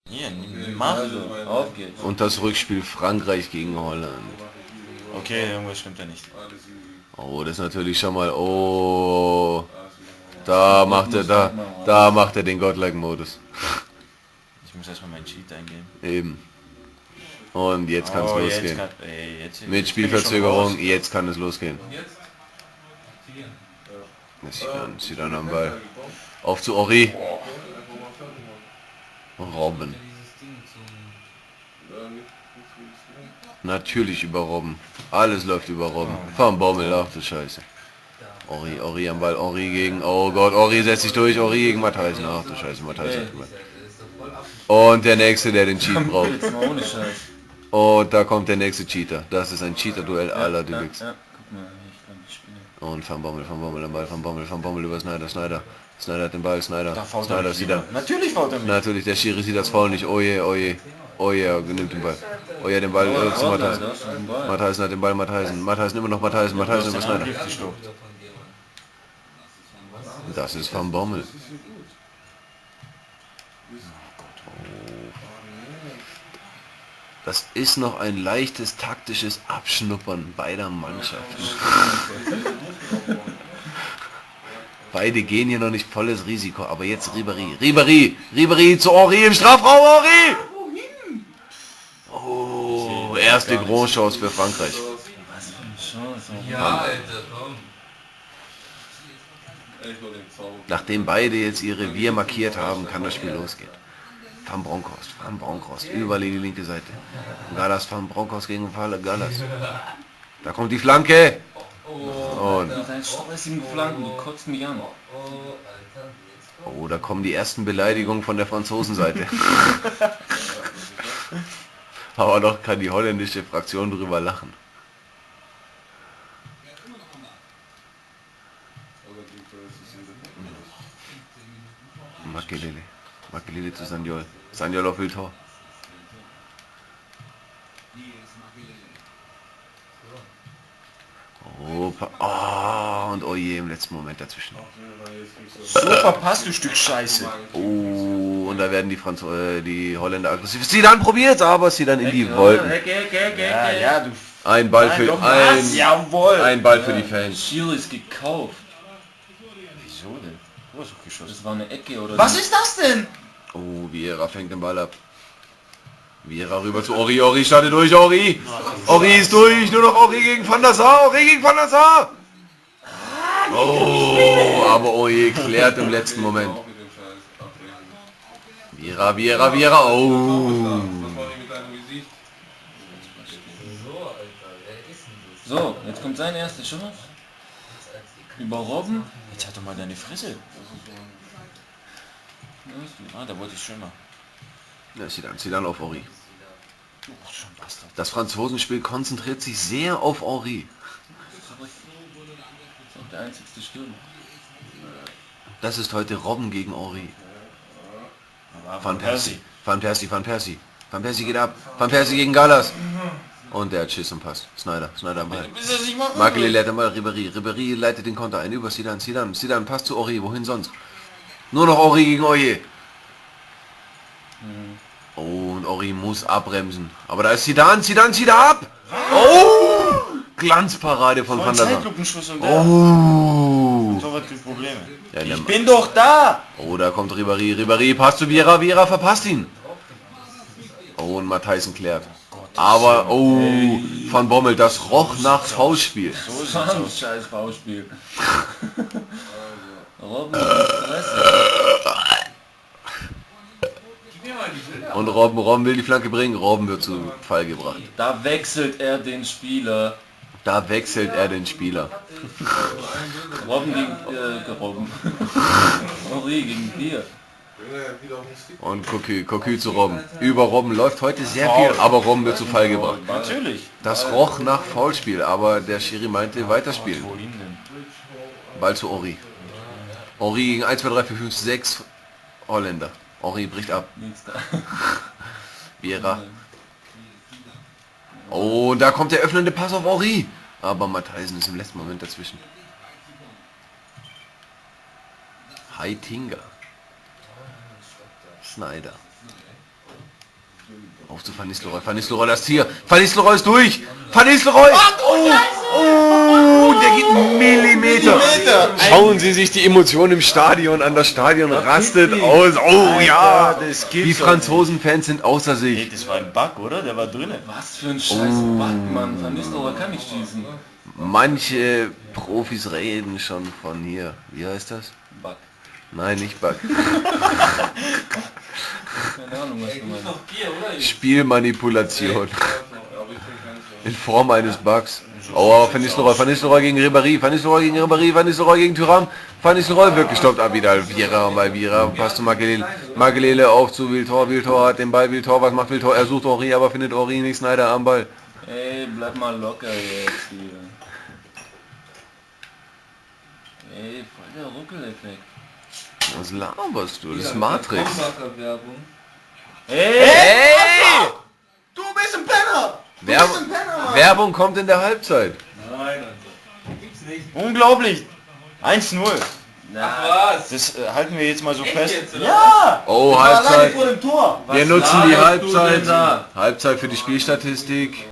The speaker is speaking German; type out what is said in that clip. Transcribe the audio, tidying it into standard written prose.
Hier, mach. Auf geht's. Und das Rückspiel Frankreich gegen Holland. Okay, irgendwas stimmt ja nicht. Oh, das ist natürlich schon mal... Oh... Da macht er den Godlike-Modus. Ich muss erstmal meinen Cheat eingeben. Eben. Und jetzt kann es Oh, losgehen. jetzt Mit bin ich schon Spielverzögerung, raus. jetzt kann es losgehen. Sieht an am Ball. Auf zu Ori. Robben. Natürlich über Robben. Alles läuft über Robben. Vom Bommel, ach du Scheiße. Ori am Ball, Ori gegen... Oh Gott, Ori setzt sich durch, Ori gegen Matthijsen. Ach du Scheiße, Matthijsen hat gemacht. Und der Nächste, der den Cheat braucht. Jetzt mal ohne Scheiß. Und da kommt der nächste Cheater. Das ist ein Cheater-Duell aller Deluxe. Ja, guck mal, ich kann nicht spielen. Und Van Bommel am Ball, Van Bommel über Snyder hat den Ball, Snyder sieht er. Natürlich fault er mich. Natürlich, der Schiri sieht das Foul nicht. Oje, er nimmt den Ball. Oje, den Ball zu Matthijsen. Matthijsen hat den Ball, Matthijsen immer noch Matthijsen über Snyder. Das ist Van Bommel. Das ist noch ein leichtes taktisches Abschnuppern beider Mannschaften. Beide gehen hier noch nicht volles Risiko, aber jetzt Ribéry zu Henry im Strafraum, Henry! Oh, erste Großchance für Frankreich. Ja, Alter, komm. Nachdem beide jetzt ihr Revier markiert haben, kann das Spiel losgehen. Van Bronckhorst, überall in die linke Seite. Gallas, Van Bronckhorst gegen Gallas. Da kommt die Flanke. Und Deine stressigen Flanken, du kotzt mich an. oh, da kommen die ersten Beleidigungen von der Franzosenseite. Aber doch kann die holländische Fraktion drüber lachen. Makelele zu Sanjol. Sanjol auf Wildtor. Und oh je, im letzten Moment dazwischen. So verpasst du Stück Scheiße. Oh, und da werden die Holländer aggressiv. Sie dann probiert, aber sie dann in die Wolken. Ja, du. Ein Ball für Jawohl. ein Ball für die Fans. Schiri ist gekauft. Wieso denn? Du hast doch geschossen. Das war eine Ecke oder? Was ist das denn? Oh, Vieira fängt den Ball ab. Vieira rüber zu Ori. Ori startet durch, Ori. Ori ist durch. Nur noch Ori gegen Van der Sar. Oh, aber Ori klärt im letzten Moment. Vieira. Oh. So, jetzt kommt seine erste Chance. Über Robben. Jetzt halt doch mal deine Fresse. Ah, da wollte ich schon mal. Ja, sie dann auf Ori. Das Franzosenspiel konzentriert sich sehr auf Ori. Das ist auch der einzigste Stürmer. Das ist heute Robben gegen Ori. Van Persie geht ab. Van Persie gegen Gallas. Und der hat Schiss und passt. Snyder am Ball. Makelele leitet mal Ribéry leitet den Konter ein. Über Zidane passt zu Ori. Wohin sonst? Nur noch Ori gegen Oje. Oh, und Ori muss abbremsen. Aber da ist Zidane zieht ab. Oh! Glanzparade von Van der Sar. Oh! Probleme. Ja, Ich bin doch da! oh, da kommt Ribéry passt zu Vieira verpasst ihn. Oh, und Matthijsen klärt. Aber, oh, Van Bommel, das roch nach Foulspiel. So ist ein scheiß Foulspiel. Robben, Und Robben will die Flanke bringen. Robben wird zu Fall gebracht. da wechselt er den Spieler. Robben gegen Robben. Henry gegen Bier. Und Cocu zu Robben. Über Robben läuft heute sehr viel, aber Robben wird zu Fall gebracht. Natürlich. Das roch nach Foulspiel, aber der Schiri meinte weiterspielen. Wohin denn? Ball zu Ori. Ori gegen 1, 2, 3, 4, 5, 6 Holländer. Ori bricht ab. Nichts da. Vieira. Oh, da kommt der öffnende Pass auf Ori. Aber Matthijsen ist im letzten Moment dazwischen. Heitinga. Snyder. Auf zu Van Nistelrooy. Van Nistelrooy, das Tier. Van Nistelrooy ist durch. Van Nistelrooy. Oh, der geht einen Millimeter. Schauen Sie sich die Emotionen im Stadion an. Das Stadion rastet aus. Oh ja. Die Franzosen-Fans sind außer sich. Das war ein Bug, oder? Der war drinnen. Was für ein scheiß Bug, Mann. Van Nistelrooy kann nicht schießen. Manche Profis reden schon von hier. Wie heißt das? Bug. Nein, nicht Bug. Keine Ahnung, was du meinst. Spielmanipulation. In Form eines Bugs. Oh, Van Nistelrooy gegen Ribéry, Van Nistelrooy gegen Ribéry, Van Nistelrooy gegen Thuram. Van Nistelrooy wird gestoppt. Vidal, Vieira, bei Vieira, passt zu Makelele. Makelele auf zu Wiltor, Wiltor hat den Ball, Wiltor, was macht Wiltor? Er sucht Henry, aber findet Henry nicht, Sneijder am Ball. Ey, bleib mal locker jetzt hier. Ey, voll der Ruckeleffekt. Was laberst du? Das ist Matrix. Ey! Du bist ein Penner! Werbung kommt in der Halbzeit. Unglaublich! 1-0. Was? Das halten wir jetzt mal so fest. Ja! Oh, Halbzeit. Vor dem Tor. Wir nutzen die laberst du denn Halbzeit. da? Halbzeit für die Spielstatistik.